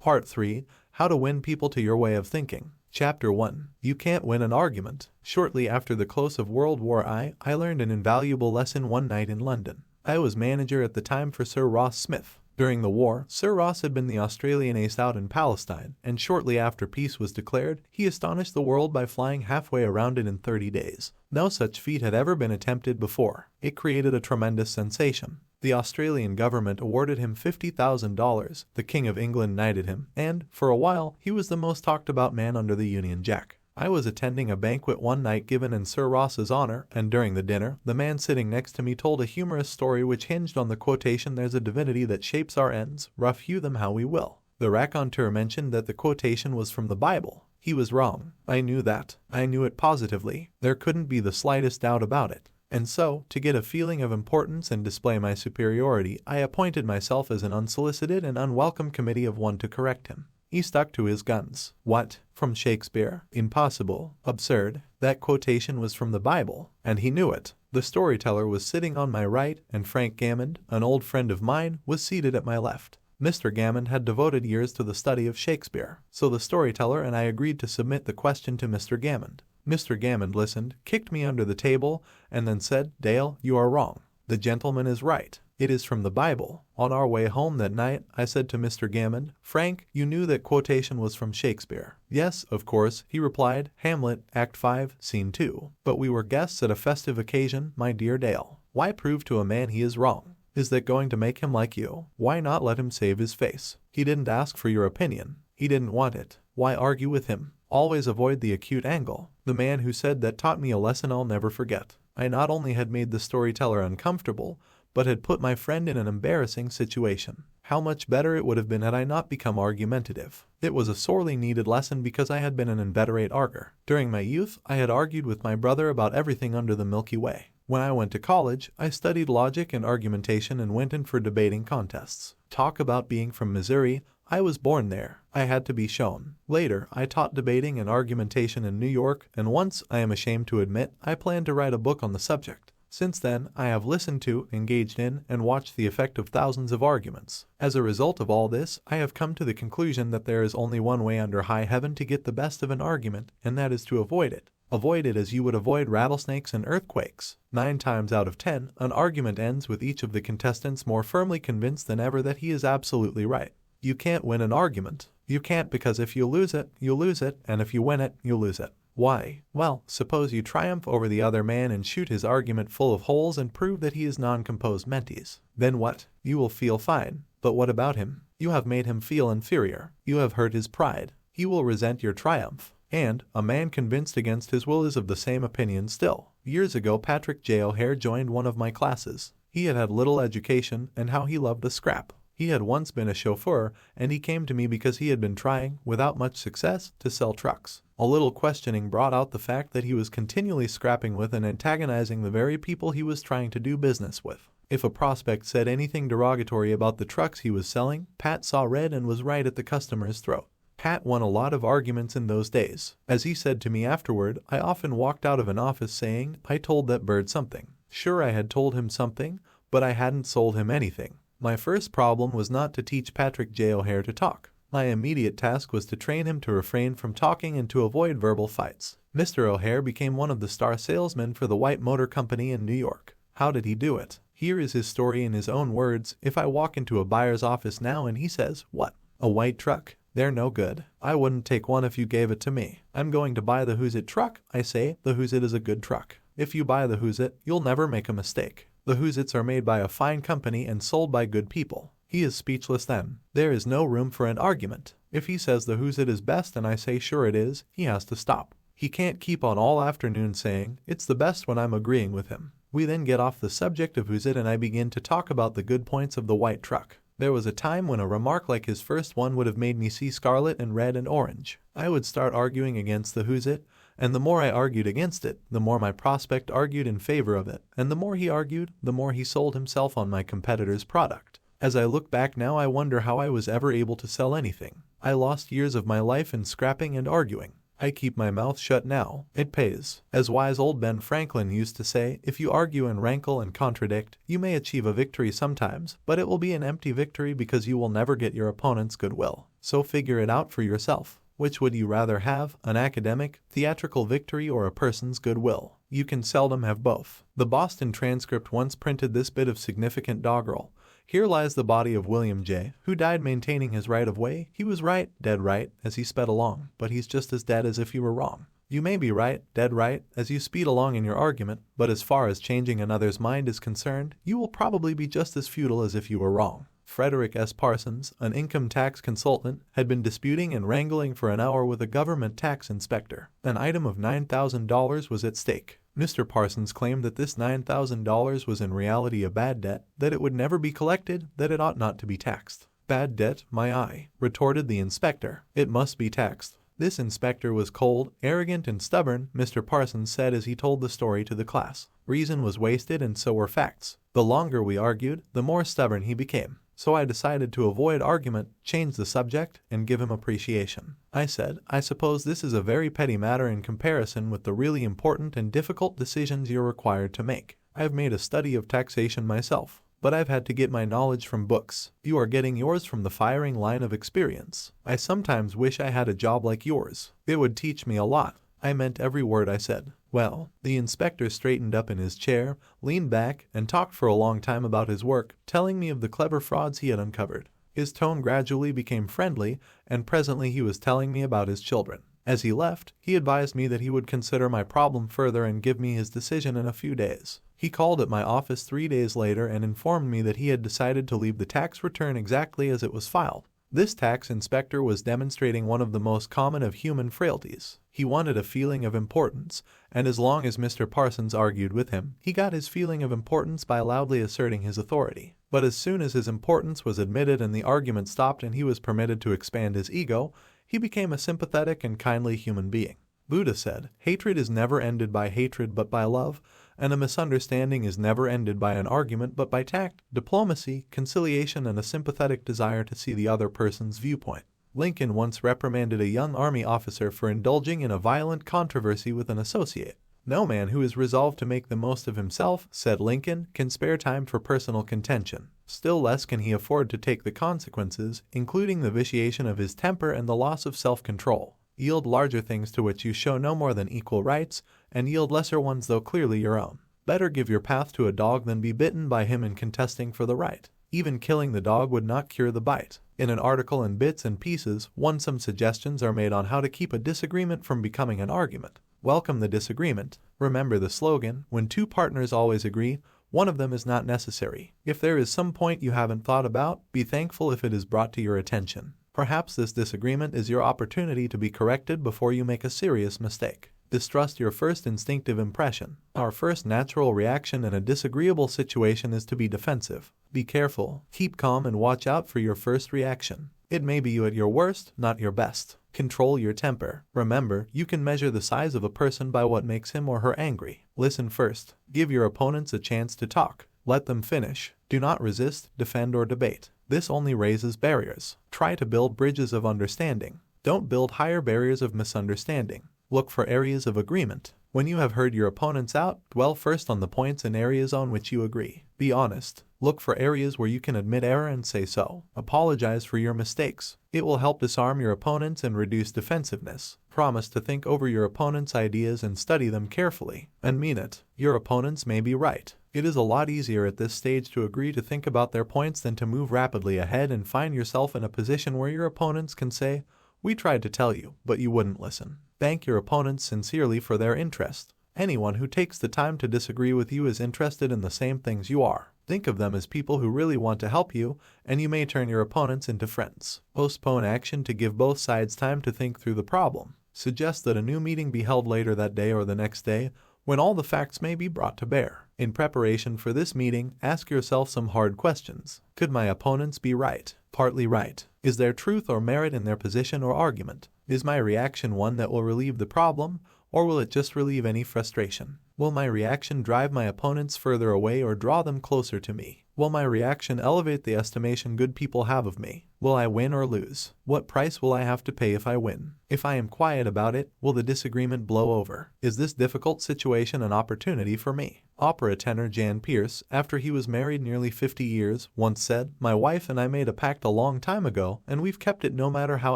Part 3, How to Win People to Your Way of Thinking. Chapter 1, You Can't Win an Argument. Shortly after the close of World War I learned an invaluable lesson one night in London. I was manager at the time for Sir Ross Smith. During the war, Sir Ross had been the Australian ace out in Palestine, and shortly after peace was declared, he astonished the world by flying halfway around it in 30 days. No such feat had ever been attempted before. It created a tremendous sensation. The Australian government awarded him $50,000, the King of England knighted him, and, for a while, he was the most talked about man under the Union Jack. I was attending a banquet one night given in Sir Ross's honor, and during the dinner, the man sitting next to me told a humorous story which hinged on the quotation, "There's a divinity that shapes our ends, rough hew them how we will." The raconteur mentioned that the quotation was from the Bible. He was wrong. I knew that. I knew it positively. There couldn't be the slightest doubt about it. And so, to get a feeling of importance and display my superiority, I appointed myself as an unsolicited and unwelcome committee of one to correct him. He stuck to his guns. What? From Shakespeare? Impossible. Absurd. That quotation was from the Bible, and he knew it. The storyteller was sitting on my right, and Frank Gammond, an old friend of mine, was seated at my left. Mr. Gammond had devoted years to the study of Shakespeare, so the storyteller and I agreed to submit the question to Mr. Gammond. Mr. Gammond listened, kicked me under the table, and then said, "Dale, you are wrong. The gentleman is right. It is from the Bible." On our way home that night, I said to Mr. Gammond, "Frank, you knew that quotation was from Shakespeare." "Yes, of course," he replied. "Hamlet, Act 5, Scene 2. But we were guests at a festive occasion, my dear Dale. Why prove to a man he is wrong? Is that going to make him like you? Why not let him save his face? He didn't ask for your opinion. He didn't want it. Why argue with him? Always avoid the acute angle." The man who said that taught me a lesson I'll never forget. I not only had made the storyteller uncomfortable, but had put my friend in an embarrassing situation. How much better it would have been had I not become argumentative. It was a sorely needed lesson because I had been an inveterate arguer. During my youth, I had argued with my brother about everything under the Milky Way. When I went to college, I studied logic and argumentation and went in for debating contests. Talk about being from Missouri. I was born there. I had to be shown. Later, I taught debating and argumentation in New York, and once, I am ashamed to admit, I planned to write a book on the subject. Since then, I have listened to, engaged in, and watched the effect of thousands of arguments. As a result of all this, I have come to the conclusion that there is only one way under high heaven to get the best of an argument, and that is to avoid it. Avoid it as you would avoid rattlesnakes and earthquakes. 9 times out of 10, an argument ends with each of the contestants more firmly convinced than ever that he is absolutely right. You can't win an argument. You can't, because if you lose it, you lose it, and if you win it, you lose it. Why? Well, suppose you triumph over the other man and shoot his argument full of holes and prove that he is non-composed mentis. Then what? You will feel fine. But what about him? You have made him feel inferior. You have hurt his pride. He will resent your triumph. And a man convinced against his will is of the same opinion still. Years ago, Patrick J. O'Hare joined one of my classes. He had had little education, and how he loved a scrap. He had once been a chauffeur, and he came to me because he had been trying, without much success, to sell trucks. A little questioning brought out the fact that he was continually scrapping with and antagonizing the very people he was trying to do business with. If a prospect said anything derogatory about the trucks he was selling, Pat saw red and was right at the customer's throat. Pat won a lot of arguments in those days. As he said to me afterward, I often walked out of an office saying, "I told that bird something." Sure, I had told him something, but I hadn't sold him anything. My first problem was not to teach Patrick J. O'Hare to talk. My immediate task was to train him to refrain from talking and to avoid verbal fights. Mr. O'Hare became one of the star salesmen for the White Motor Company in New York. How did he do it? Here is his story in his own words. If I walk into a buyer's office now and he says, "What? A white truck? They're no good. I wouldn't take one if you gave it to me. I'm going to buy the Who's It truck," I say. The Who's It is a good truck. If you buy the Who's It, you'll never make a mistake. The Who's Its are made by a fine company and sold by good people. He is speechless then. There is no room for an argument. If he says the Who's It is best and I say sure it is, he has to stop. He can't keep on all afternoon saying, "It's the best," when I'm agreeing with him. We then get off the subject of Who's It and I begin to talk about the good points of the white truck. There was a time when a remark like his first one would have made me see scarlet and red and orange. I would start arguing against the Who's It, and the more I argued against it, the more my prospect argued in favor of it, and the more he argued, the more he sold himself on my competitor's product. As I look back now, I wonder how I was ever able to sell anything. I lost years of my life in scrapping and arguing. I keep my mouth shut now. It pays. As wise old Ben Franklin used to say, if you argue and rankle and contradict, you may achieve a victory sometimes, but it will be an empty victory because you will never get your opponent's goodwill. so figure it out for yourself. Which would you rather have, an academic, theatrical victory or a person's goodwill? You can seldom have both. The Boston Transcript once printed this bit of significant doggerel. Here lies the body of William J., who died maintaining his right of way. He was right, dead right, as he sped along, but he's just as dead as if you were wrong. You may be right, dead right, as you speed along in your argument, but as far as changing another's mind is concerned, you will probably be just as futile as if you were wrong. Frederick S. Parsons, an income tax consultant, had been disputing and wrangling for an hour with a government tax inspector. An item of $9,000 was at stake. Mr. Parsons claimed that this $9,000 was in reality a bad debt, that it would never be collected, that it ought not to be taxed. Bad debt, my eye, retorted the inspector. It must be taxed. This inspector was cold, arrogant, and stubborn, Mr. Parsons said as he told the story to the class. Reason was wasted and so were facts. The longer we argued, the more stubborn he became. So I decided to avoid argument, change the subject, and give him appreciation. I said, I suppose this is a very petty matter in comparison with the really important and difficult decisions you're required to make. I've made a study of taxation myself, but I've had to get my knowledge from books. You are getting yours from the firing line of experience. I sometimes wish I had a job like yours. It would teach me a lot. I meant every word I said. Well, the inspector straightened up in his chair, leaned back, and talked for a long time about his work, telling me of the clever frauds he had uncovered. His tone gradually became friendly, and presently he was telling me about his children. As he left, he advised me that he would consider my problem further and give me his decision in a few days. He called at my office 3 days later and informed me that he had decided to leave the tax return exactly as it was filed. This tax inspector was demonstrating one of the most common of human frailties. He wanted a feeling of importance, and as long as Mr. Parsons argued with him, he got his feeling of importance by loudly asserting his authority. But as soon as his importance was admitted and the argument stopped and he was permitted to expand his ego, he became a sympathetic and kindly human being. Buddha said, hatred is never ended by hatred but by love, and a misunderstanding is never ended by an argument but by tact, diplomacy, conciliation, and a sympathetic desire to see the other person's viewpoint. Lincoln once reprimanded a young army officer for indulging in a violent controversy with an associate. No man who is resolved to make the most of himself, said Lincoln, can spare time for personal contention. Still less can he afford to take the consequences, including the vitiation of his temper and the loss of self-control. Yield larger things to which you show no more than equal rights, and yield lesser ones though clearly your own. Better give your path to a dog than be bitten by him in contesting for the right. Even killing the dog would not cure the bite. In an article in Bits and Pieces, some suggestions are made on how to keep a disagreement from becoming an argument. Welcome the disagreement. Remember the slogan, when two partners always agree, one of them is not necessary. If there is some point you haven't thought about, be thankful if it is brought to your attention. Perhaps this disagreement is your opportunity to be corrected before you make a serious mistake. Distrust your first instinctive impression. Our first natural reaction in a disagreeable situation is to be defensive. Be careful, keep calm, and watch out for your first reaction. It may be you at your worst, not your best. Control your temper. Remember, you can measure the size of a person by what makes him or her angry. Listen first. Give your opponents a chance to talk. Let them finish. Do not resist, defend, or debate. This only raises barriers. Try to build bridges of understanding. Don't build higher barriers of misunderstanding. Look for areas of agreement. When you have heard your opponents out, dwell first on the points and areas on which you agree. Be honest. Look for areas where you can admit error and say so. Apologize for your mistakes. It will help disarm your opponents and reduce defensiveness. Promise to think over your opponent's ideas and study them carefully. And mean it. Your opponents may be right. It is a lot easier at this stage to agree to think about their points than to move rapidly ahead and find yourself in a position where your opponents can say, "We tried to tell you, but you wouldn't listen." Thank your opponents sincerely for their interest. Anyone who takes the time to disagree with you is interested in the same things you are. Think of them as people who really want to help you, and you may turn your opponents into friends. Postpone action to give both sides time to think through the problem. Suggest that a new meeting be held later that day or the next day, when all the facts may be brought to bear. In preparation for this meeting, ask yourself some hard questions. Could my opponents be right? Partly right. Is there truth or merit in their position or argument? Is my reaction one that will relieve the problem, or will it just relieve any frustration? Will my reaction drive my opponents further away or draw them closer to me? Will my reaction elevate the estimation good people have of me? Will I win or lose? What price will I have to pay if I win? If I am quiet about it, will the disagreement blow over? Is this difficult situation an opportunity for me? Opera tenor Jan Peerce, after he was married nearly 50 years, once said, "My wife and I made a pact a long time ago, and we've kept it no matter how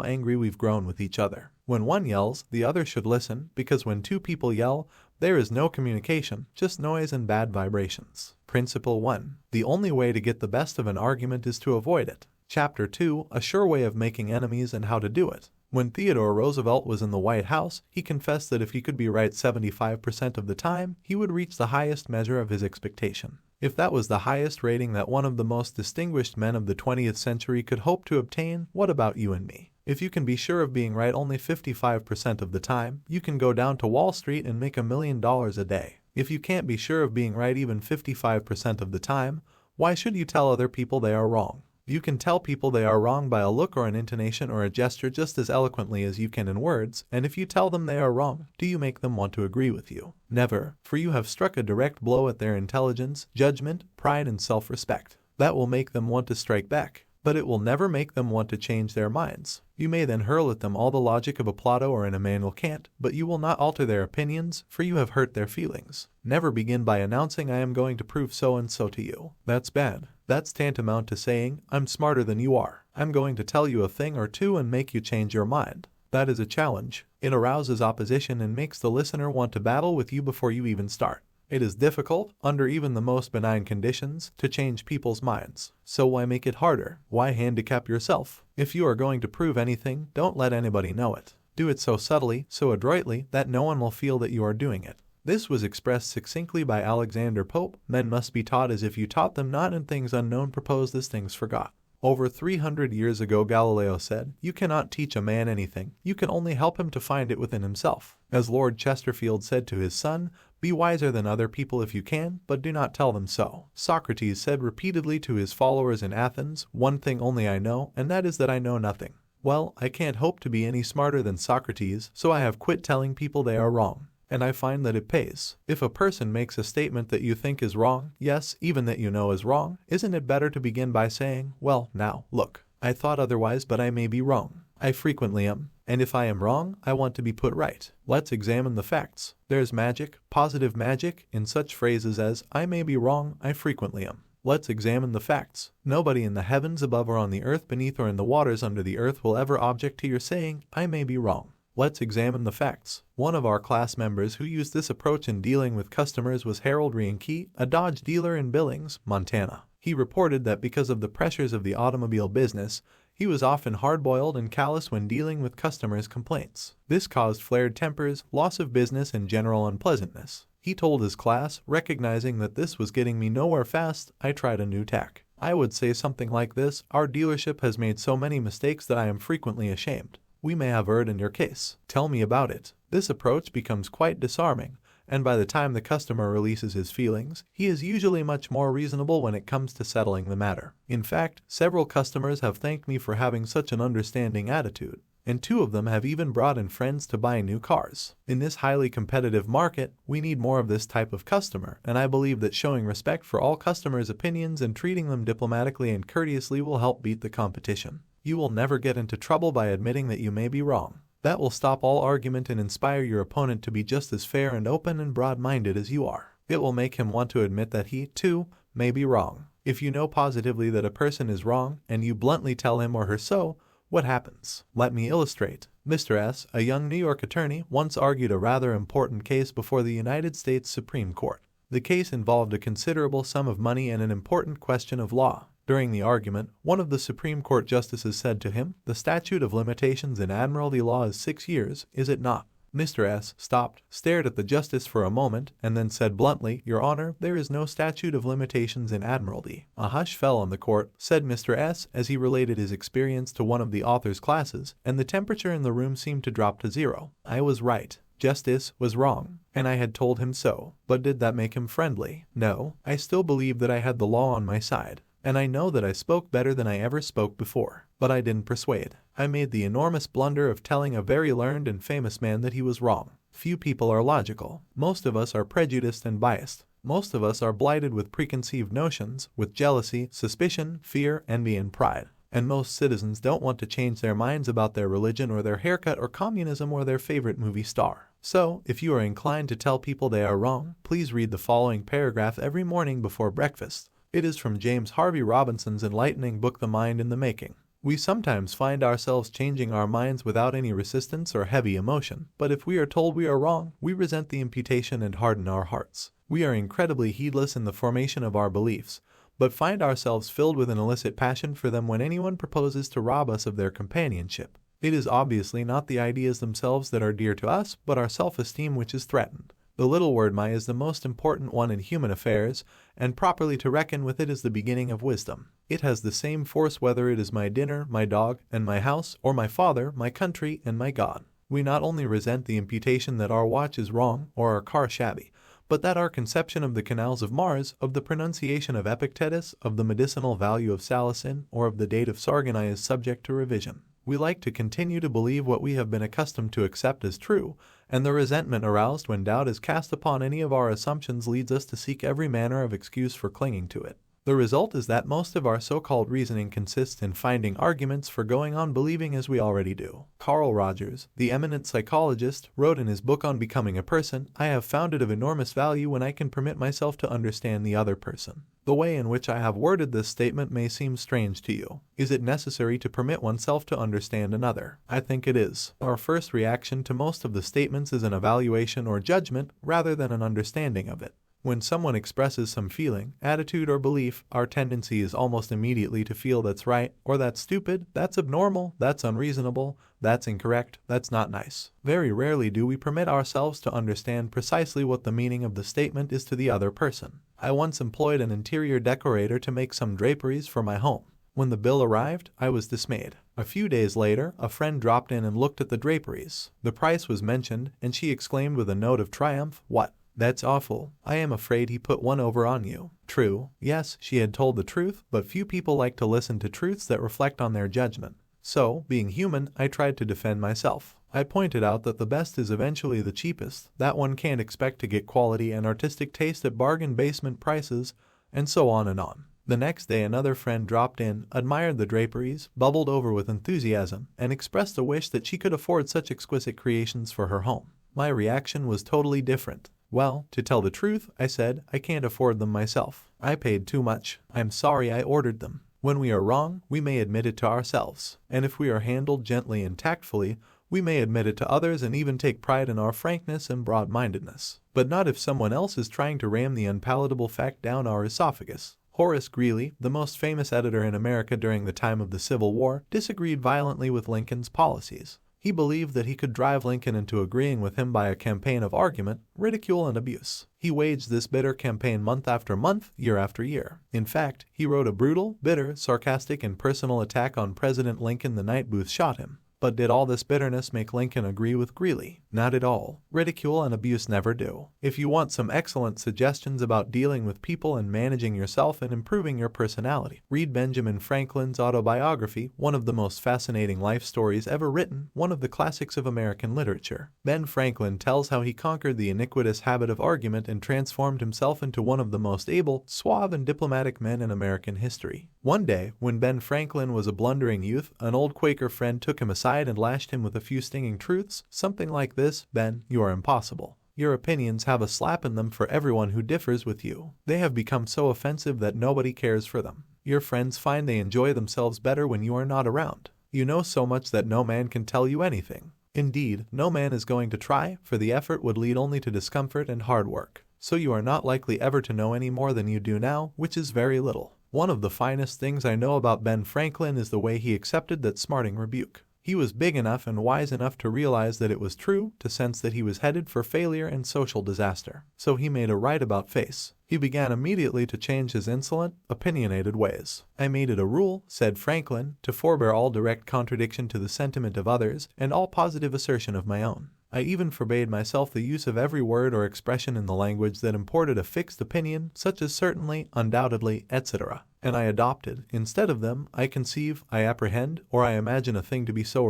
angry we've grown with each other. When one yells, the other should listen, because when two people yell, there is no communication, just noise and bad vibrations." Principle 1. The only way to get the best of an argument is to avoid it. Chapter 2. A sure way of making enemies and how to do it. When Theodore Roosevelt was in the White House, he confessed that if he could be right 75% of the time, he would reach the highest measure of his expectation. If that was the highest rating that one of the most distinguished men of the 20th century could hope to obtain, what about you and me? If you can be sure of being right only 55% of the time, you can go down to Wall Street and make $1 million a day. If you can't be sure of being right even 55% of the time, why should you tell other people they are wrong? You can tell people they are wrong by a look or an intonation or a gesture just as eloquently as you can in words, and if you tell them they are wrong, do you make them want to agree with you? Never, for you have struck a direct blow at their intelligence, judgment, pride, and self-respect. That will make them want to strike back, but it will never make them want to change their minds. You may then hurl at them all the logic of a Plato or an Immanuel Kant, but you will not alter their opinions, for you have hurt their feelings. Never begin by announcing, "I am going to prove so and so to you." That's bad. That's tantamount to saying, "I'm smarter than you are. I'm going to tell you a thing or two and make you change your mind." That is a challenge. It arouses opposition and makes the listener want to battle with you before you even start. It is difficult, under even the most benign conditions, to change people's minds. So why make it harder? Why handicap yourself? If you are going to prove anything, don't let anybody know it. Do it so subtly, so adroitly, that no one will feel that you are doing it. This was expressed succinctly by Alexander Pope: "Men must be taught as if you taught them not, and things unknown proposed as things forgot." Over 300 years ago, Galileo said, "You cannot teach a man anything, you can only help him to find it within himself." As Lord Chesterfield said to his son, "Be wiser than other people if you can, but do not tell them so." Socrates said repeatedly to his followers in Athens, "One thing only I know, and that is that I know nothing." Well, I can't hope to be any smarter than Socrates, so I have quit telling people they are wrong. And I find that it pays. If a person makes a statement that you think is wrong, yes, even that you know is wrong, isn't it better to begin by saying, "Well, now, look, I thought otherwise, but I may be wrong. I frequently am. And if I am wrong, I want to be put right. Let's examine the facts." There's magic, positive magic, in such phrases as, "I may be wrong, I frequently am." Let's examine the facts. Nobody in the heavens above or on the earth beneath or in the waters under the earth will ever object to your saying, "I may be wrong." Let's examine the facts. One of our class members who used this approach in dealing with customers was Harold Rienke, a Dodge dealer in Billings, Montana. He reported that because of the pressures of the automobile business, he was often hard-boiled and callous when dealing with customers' complaints. This caused flared tempers, loss of business, and general unpleasantness. He told his class, "Recognizing that this was getting me nowhere fast, I tried a new tack. I would say something like this: 'Our dealership has made so many mistakes that I am frequently ashamed. We may have erred in your case. Tell me about it.' This approach becomes quite disarming, and by the time the customer releases his feelings, he is usually much more reasonable when it comes to settling the matter. In fact, several customers have thanked me for having such an understanding attitude, and 2 of them have even brought in friends to buy new cars. In this highly competitive market, we need more of this type of customer, and I believe that showing respect for all customers' opinions and treating them diplomatically and courteously will help beat the competition. You will never get into trouble by admitting that you may be wrong. That will stop all argument and inspire your opponent to be just as fair and open and broad-minded as you are. It will make him want to admit that he, too, may be wrong. If you know positively that a person is wrong, and you bluntly tell him or her so, what happens? Let me illustrate. Mr. S., a young New York attorney, once argued a rather important case before the United States Supreme Court. The case involved a considerable sum of money and an important question of law. During the argument, one of the Supreme Court justices said to him, "The statute of limitations in admiralty law is 6 years, is it not?" Mr. S. stopped, stared at the justice for a moment, and then said bluntly, "Your Honor, there is no statute of limitations in admiralty." A hush fell on the court, said Mr. S. as he related his experience to one of the author's classes, and the temperature in the room seemed to drop to 0. I was right. Justice was wrong, and I had told him so. But did that make him friendly? No. I still believed that I had the law on my side. And I know that I spoke better than I ever spoke before. But I didn't persuade. I made the enormous blunder of telling a very learned and famous man that he was wrong. Few people are logical. Most of us are prejudiced and biased. Most of us are blighted with preconceived notions, with jealousy, suspicion, fear, envy, and pride. And most citizens don't want to change their minds about their religion or their haircut or communism or their favorite movie star. So, if you are inclined to tell people they are wrong, please read the following paragraph every morning before breakfast. It is from James Harvey Robinson's enlightening book The Mind in the Making. We sometimes find ourselves changing our minds without any resistance or heavy emotion, but if we are told we are wrong, we resent the imputation and harden our hearts. We are incredibly heedless in the formation of our beliefs, but find ourselves filled with an illicit passion for them when anyone proposes to rob us of their companionship. It is obviously not the ideas themselves that are dear to us, but our self-esteem which is threatened. The little word my is the most important one in human affairs, and properly to reckon with it is the beginning of wisdom. It has the same force whether it is my dinner, my dog, and my house, or my father, my country, and my God. We not only resent the imputation that our watch is wrong, or our car shabby, but that our conception of the canals of Mars, of the pronunciation of Epictetus, of the medicinal value of salicin, or of the date of Sargoni is subject to revision. We like to continue to believe what we have been accustomed to accept as true, and the resentment aroused when doubt is cast upon any of our assumptions leads us to seek every manner of excuse for clinging to it. The result is that most of our so-called reasoning consists in finding arguments for going on believing as we already do. Carl Rogers, the eminent psychologist, wrote in his book on becoming a person, "I have found it of enormous value when I can permit myself to understand the other person." The way in which I have worded this statement may seem strange to you. Is it necessary to permit oneself to understand another? I think it is. Our first reaction to most of the statements is an evaluation or judgment rather than an understanding of it. When someone expresses some feeling, attitude, or belief, our tendency is almost immediately to feel that's right, or that's stupid, that's abnormal, that's unreasonable, that's incorrect, that's not nice. Very rarely do we permit ourselves to understand precisely what the meaning of the statement is to the other person. I once employed an interior decorator to make some draperies for my home. When the bill arrived, I was dismayed. A few days later, a friend dropped in and looked at the draperies. The price was mentioned, and she exclaimed with a note of triumph, "What? That's awful. I am afraid he put one over on you." True, yes, she had told the truth, but few people like to listen to truths that reflect on their judgment. So, being human, I tried to defend myself. I pointed out that the best is eventually the cheapest, that one can't expect to get quality and artistic taste at bargain basement prices, and so on and on. The next day another friend dropped in, admired the draperies, bubbled over with enthusiasm, and expressed a wish that she could afford such exquisite creations for her home. My reaction was totally different. "Well, to tell the truth," I said, "I can't afford them myself. I paid too much. I'm sorry I ordered them." When we are wrong, we may admit it to ourselves, and if we are handled gently and tactfully, we may admit it to others and even take pride in our frankness and broad-mindedness. But not if someone else is trying to ram the unpalatable fact down our esophagus. Horace Greeley, the most famous editor in America during the time of the Civil War, disagreed violently with Lincoln's policies. He believed that he could drive Lincoln into agreeing with him by a campaign of argument, ridicule, and abuse. He waged this bitter campaign month after month, year after year. In fact, he wrote a brutal, bitter, sarcastic, and personal attack on President Lincoln the night Booth shot him. But did all this bitterness make Lincoln agree with Greeley? Not at all. Ridicule and abuse never do. If you want some excellent suggestions about dealing with people and managing yourself and improving your personality, read Benjamin Franklin's autobiography, one of the most fascinating life stories ever written, one of the classics of American literature. Ben Franklin tells how he conquered the iniquitous habit of argument and transformed himself into one of the most able, suave, and diplomatic men in American history. One day, when Ben Franklin was a blundering youth, an old Quaker friend took him aside and lashed him with a few stinging truths, something like this: "Ben, you are impossible. Your opinions have a slap in them for everyone who differs with you. They have become so offensive that nobody cares for them. Your friends find they enjoy themselves better when you are not around. You know so much that no man can tell you anything. Indeed, no man is going to try, for the effort would lead only to discomfort and hard work. So you are not likely ever to know any more than you do now, which is very little." One of the finest things I know about Ben Franklin is the way he accepted that smarting rebuke. He was big enough and wise enough to realize that it was true, to sense that he was headed for failure and social disaster. So he made a right-about-face. He began immediately to change his insolent, opinionated ways. "I made it a rule," said Franklin, "to forbear all direct contradiction to the sentiment of others and all positive assertion of my own. I even forbade myself the use of every word or expression in the language that imported a fixed opinion, such as certainly, undoubtedly, etc. And I adopted, instead of them, I conceive, I apprehend, or I imagine a thing to be so,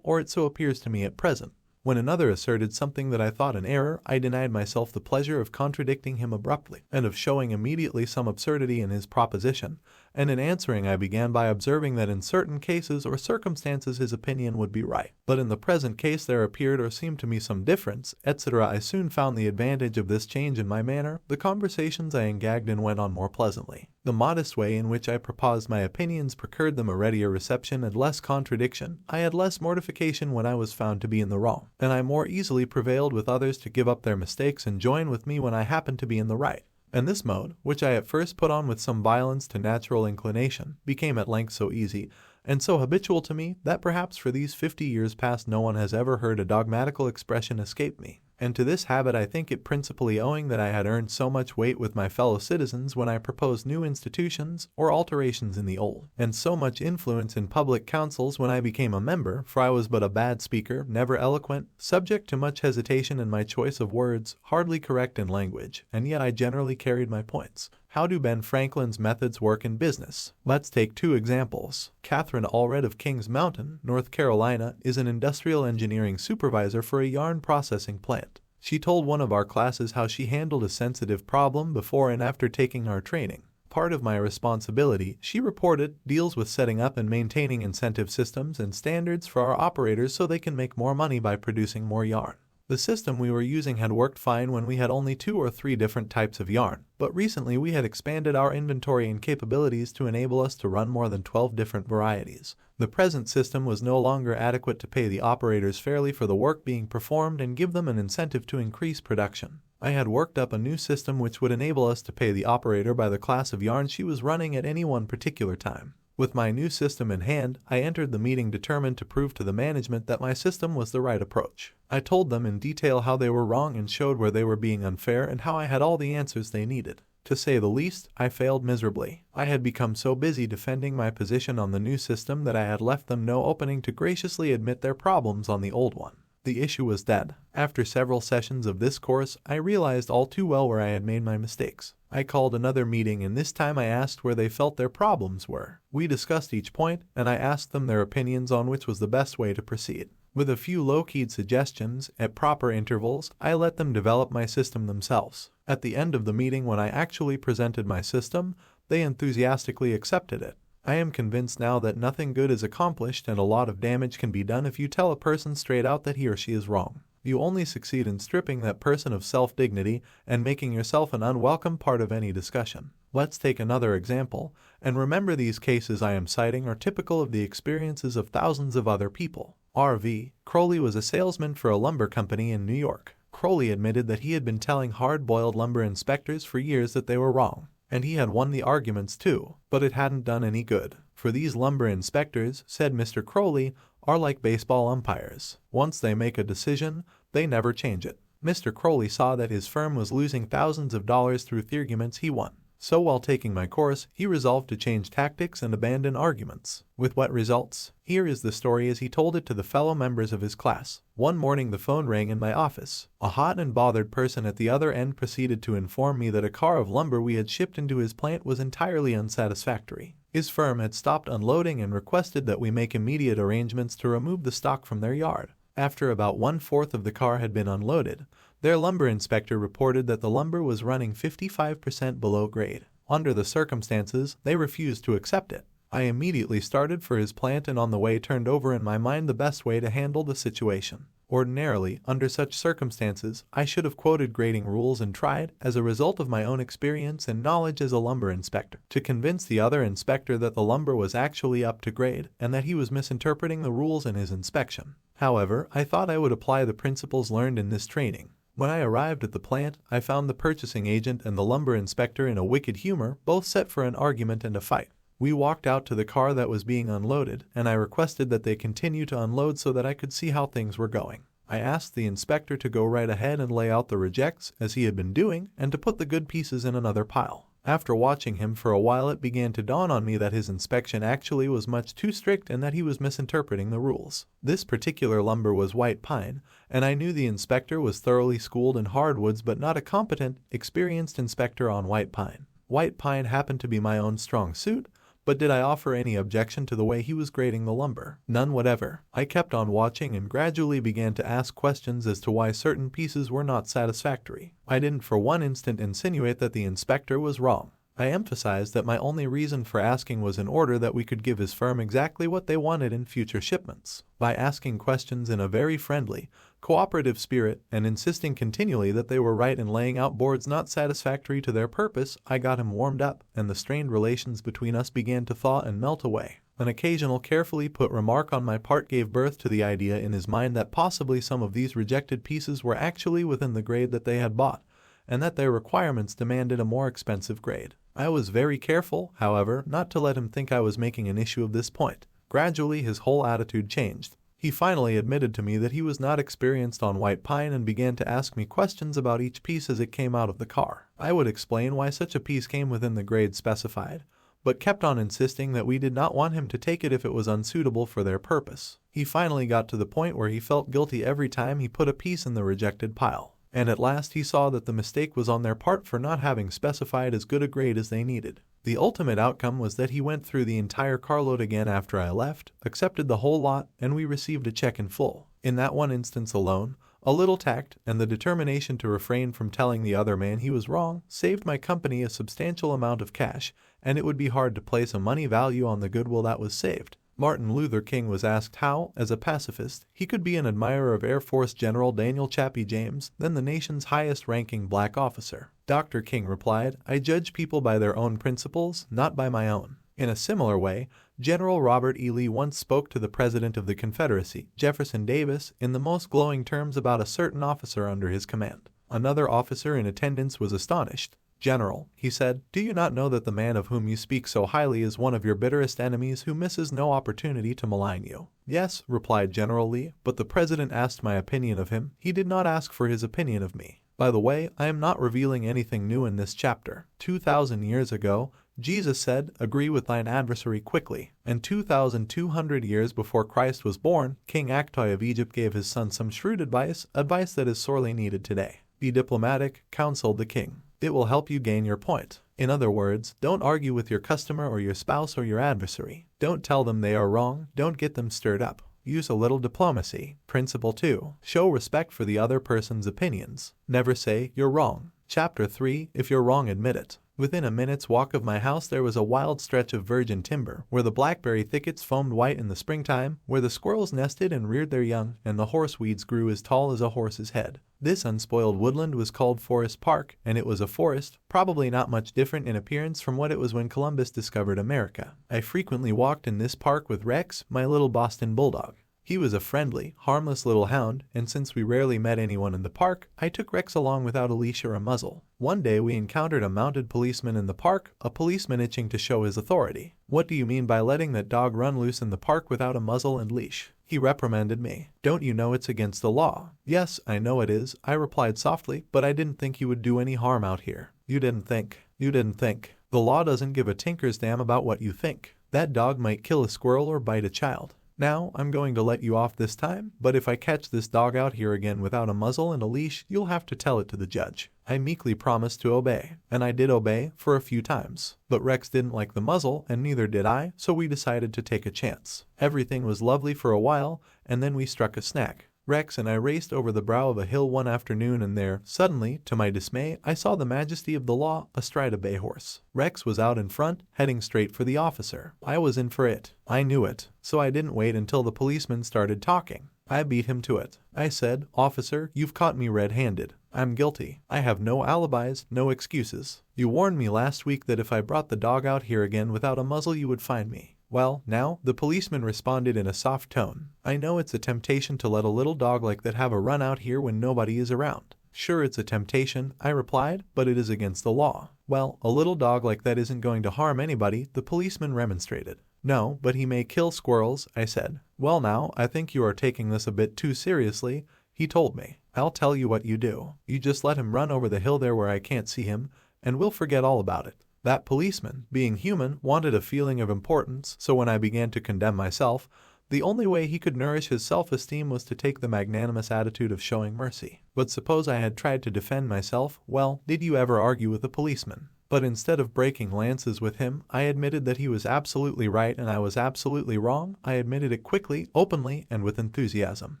or it so appears to me at present." When another asserted something that I thought an error, I denied myself the pleasure of contradicting him abruptly, and of showing immediately some absurdity in his proposition, and in answering I began by observing that in certain cases or circumstances his opinion would be right, but in the present case there appeared or seemed to me some difference, etc. I soon found the advantage of this change in my manner. The conversations I engaged in went on more pleasantly. The modest way in which I proposed my opinions procured them a readier reception and less contradiction. I had less mortification when I was found to be in the wrong, and I more easily prevailed with others to give up their mistakes and join with me when I happened to be in the right. And this mode, which I at first put on with some violence to natural inclination, became at length so easy and so habitual to me that perhaps for these 50 years past no one has ever heard a dogmatical expression escape me. And to this habit I think it principally owing that I had earned so much weight with my fellow citizens when I proposed new institutions or alterations in the old, and so much influence in public councils when I became a member, for I was but a bad speaker, never eloquent, subject to much hesitation in my choice of words, hardly correct in language, and yet I generally carried my points. How do Ben Franklin's methods work in business? Let's take 2 examples. Catherine Allred of Kings Mountain, North Carolina, is an industrial engineering supervisor for a yarn processing plant. She told one of our classes how she handled a sensitive problem before and after taking our training. Part of my responsibility, she reported, deals with setting up and maintaining incentive systems and standards for our operators so they can make more money by producing more yarn. The system we were using had worked fine when we had only 2 or 3 different types of yarn, but recently we had expanded our inventory and capabilities to enable us to run more than 12 different varieties. The present system was no longer adequate to pay the operators fairly for the work being performed and give them an incentive to increase production. I had worked up a new system which would enable us to pay the operator by the class of yarn she was running at any one particular time. With my new system in hand, I entered the meeting determined to prove to the management that my system was the right approach. I told them in detail how they were wrong and showed where they were being unfair and how I had all the answers they needed. To say the least, I failed miserably. I had become so busy defending my position on the new system that I had left them no opening to graciously admit their problems on the old one. The issue was dead. After several sessions of this course, I realized all too well where I had made my mistakes. I called another meeting and this time I asked where they felt their problems were. We discussed each point, and I asked them their opinions on which was the best way to proceed. With a few low-keyed suggestions, at proper intervals, I let them develop my system themselves. At the end of the meeting, when I actually presented my system, they enthusiastically accepted it. I am convinced now that nothing good is accomplished and a lot of damage can be done if you tell a person straight out that he or she is wrong. You only succeed in stripping that person of self-dignity and making yourself an unwelcome part of any discussion. Let's take another example, and remember these cases I am citing are typical of the experiences of thousands of other people. R.V. Crowley was a salesman for a lumber company in New York. Crowley admitted that he had been telling hard-boiled lumber inspectors for years that they were wrong, and he had won the arguments too, but it hadn't done any good. For these lumber inspectors, said Mr. Crowley, are like baseball umpires. Once they make a decision, they never change it. Mr. Crowley saw that his firm was losing thousands of dollars through the arguments he won. So while taking my course, he resolved to change tactics and abandon arguments. With what results? Here is the story as he told it to the fellow members of his class. One morning the phone rang in my office. A hot and bothered person at the other end proceeded to inform me that a car of lumber we had shipped into his plant was entirely unsatisfactory. His firm had stopped unloading and requested that we make immediate arrangements to remove the stock from their yard. After about 1/4 of the car had been unloaded, their lumber inspector reported that the lumber was running 55% below grade. Under the circumstances, they refused to accept it. I immediately started for his plant and on the way turned over in my mind the best way to handle the situation. Ordinarily, under such circumstances, I should have quoted grading rules and tried, as a result of my own experience and knowledge as a lumber inspector, to convince the other inspector that the lumber was actually up to grade and that he was misinterpreting the rules in his inspection. However, I thought I would apply the principles learned in this training. When I arrived at the plant, I found the purchasing agent and the lumber inspector in a wicked humor, both set for an argument and a fight. We walked out to the car that was being unloaded, and I requested that they continue to unload so that I could see how things were going. I asked the inspector to go right ahead and lay out the rejects, as he had been doing, and to put the good pieces in another pile. After watching him for a while, it began to dawn on me that his inspection actually was much too strict and that he was misinterpreting the rules. This particular lumber was white pine, and I knew the inspector was thoroughly schooled in hardwoods but not a competent, experienced inspector on white pine. White pine happened to be my own strong suit, But did I offer any objection to the way he was grading the lumber? None whatever. I kept on watching and gradually began to ask questions as to why certain pieces were not satisfactory. I didn't for one instant insinuate that the inspector was wrong. I emphasized that my only reason for asking was in order that we could give his firm exactly what they wanted in future shipments. By asking questions in a very friendly, cooperative spirit and insisting continually that they were right in laying out boards not satisfactory to their purpose, I got him warmed up, and the strained relations between us began to thaw and melt away. An occasional carefully put remark on my part gave birth to the idea in his mind that possibly some of these rejected pieces were actually within the grade that they had bought, and that their requirements demanded a more expensive grade. I was very careful, however, not to let him think I was making an issue of this point. Gradually his whole attitude changed. He finally admitted to me that he was not experienced on white pine and began to ask me questions about each piece as it came out of the car. I would explain why such a piece came within the grade specified, but kept on insisting that we did not want him to take it if it was unsuitable for their purpose. He finally got to the point where he felt guilty every time he put a piece in the rejected pile. And at last he saw that the mistake was on their part for not having specified as good a grade as they needed. The ultimate outcome was that he went through the entire carload again after I left, accepted the whole lot, and we received a check in full. In that one instance alone, a little tact and the determination to refrain from telling the other man he was wrong saved my company a substantial amount of cash, and it would be hard to place a money value on the goodwill that was saved. Martin Luther King was asked how, as a pacifist, he could be an admirer of Air Force General Daniel Chappie James, then the nation's highest-ranking black officer. Dr. King replied, "I judge people by their own principles, not by my own." In a similar way, General Robert E. Lee once spoke to the President of the Confederacy, Jefferson Davis, in the most glowing terms about a certain officer under his command. Another officer in attendance was astonished. "General," he said, "do you not know that the man of whom you speak so highly is one of your bitterest enemies who misses no opportunity to malign you?" "Yes," replied General Lee, "but the President asked my opinion of him. He did not ask for his opinion of me. By the way, I am not revealing anything new in this chapter. 2,000 years ago, Jesus said, 'Agree with thine adversary quickly.' And 2,200 years before Christ was born, King Akhtoi of Egypt gave his son some shrewd advice that is sorely needed today. 'Be diplomatic,' counseled the king. 'It will help you gain your point.' In other words, don't argue with your customer or your spouse or your adversary. Don't tell them they are wrong. Don't get them stirred up. Use a little diplomacy. Principle 2. Show respect for the other person's opinions. Never say, 'You're wrong.' Chapter 3. If you're wrong, admit it. Within a minute's walk of my house there was a wild stretch of virgin timber, where the blackberry thickets foamed white in the springtime, where the squirrels nested and reared their young, and the horseweeds grew as tall as a horse's head. This unspoiled woodland was called Forest Park, and it was a forest, probably not much different in appearance from what it was when Columbus discovered America. I frequently walked in this park with Rex, my little Boston bulldog. He was a friendly, harmless little hound, and since we rarely met anyone in the park, I took Rex along without a leash or a muzzle. One day we encountered a mounted policeman in the park, a policeman itching to show his authority. "What do you mean by letting that dog run loose in the park without a muzzle and leash?" he reprimanded me. "Don't you know it's against the law?" "Yes, I know it is," I replied softly, "but I didn't think you would do any harm out here." You didn't think. The law doesn't give a tinker's damn about what you think. That dog might kill a squirrel or bite a child. Now, I'm going to let you off this time, but if I catch this dog out here again without a muzzle and a leash, you'll have to tell it to the judge." I meekly promised to obey, and I did obey for a few times. But Rex didn't like the muzzle, and neither did I, so we decided to take a chance. Everything was lovely for a while, and then we struck a snag. Rex and I raced over the brow of a hill one afternoon, and there, suddenly, to my dismay, I saw the majesty of the law astride a bay horse. Rex was out in front, heading straight for the officer. I was in for it. I knew it, so I didn't wait until the policeman started talking. I beat him to it. I said, "Officer, you've caught me red-handed. I'm guilty. I have no alibis, no excuses. You warned me last week that if I brought the dog out here again without a muzzle you would find me. Well, now," the policeman responded in a soft tone, "I know it's a temptation to let a little dog like that have a run out here when nobody is around." "Sure, it's a temptation," I replied, "but it is against the law." "Well, a little dog like that isn't going to harm anybody," the policeman remonstrated. "No, but he may kill squirrels," I said. "Well now, I think you are taking this a bit too seriously," he told me. "I'll tell you what you do. You just let him run over the hill there where I can't see him, and we'll forget all about it." That policeman, being human, wanted a feeling of importance, so when I began to condemn myself, the only way he could nourish his self-esteem was to take the magnanimous attitude of showing mercy. But suppose I had tried to defend myself, well, did you ever argue with a policeman? But instead of breaking lances with him, I admitted that he was absolutely right and I was absolutely wrong. I admitted it quickly, openly, and with enthusiasm.